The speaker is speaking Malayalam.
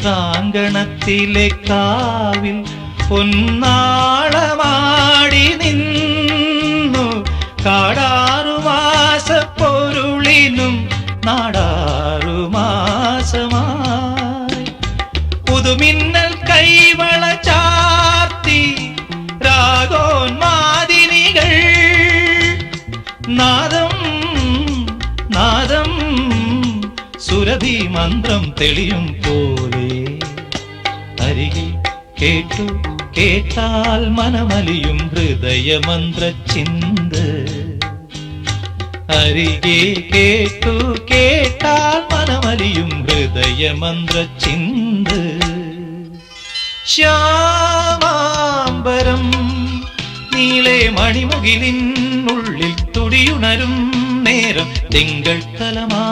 ചിത്രാങ്കണത്തിലെ കാവിൽ പൊന്നാളമാടി നിന്നു കാടാറുമാസ പൊരുളിനും നാടാറുമാസമായി പുതുമിന്നൽ കൈവള ചാർത്തി രാഗോന്മാദിനികൾ നാദം നാദം സുരഭി മന്ത്രം തെളിയും പോലെ അരികിൽ കേട്ടു കേട്ടാൽ മനമലിയും ഹൃദയമന്ത്ര ചിന്ത് അരികെ കേട്ടു കേട്ടാൽ മനമലിയും ഹൃദയമന്ത്ര ചിന്ത് ശ്യാമാംബരം നീളെ മണിമുകിലിനുള്ളിൽ തുടിയുണരും നേരം തിങ്കൾ കലമാ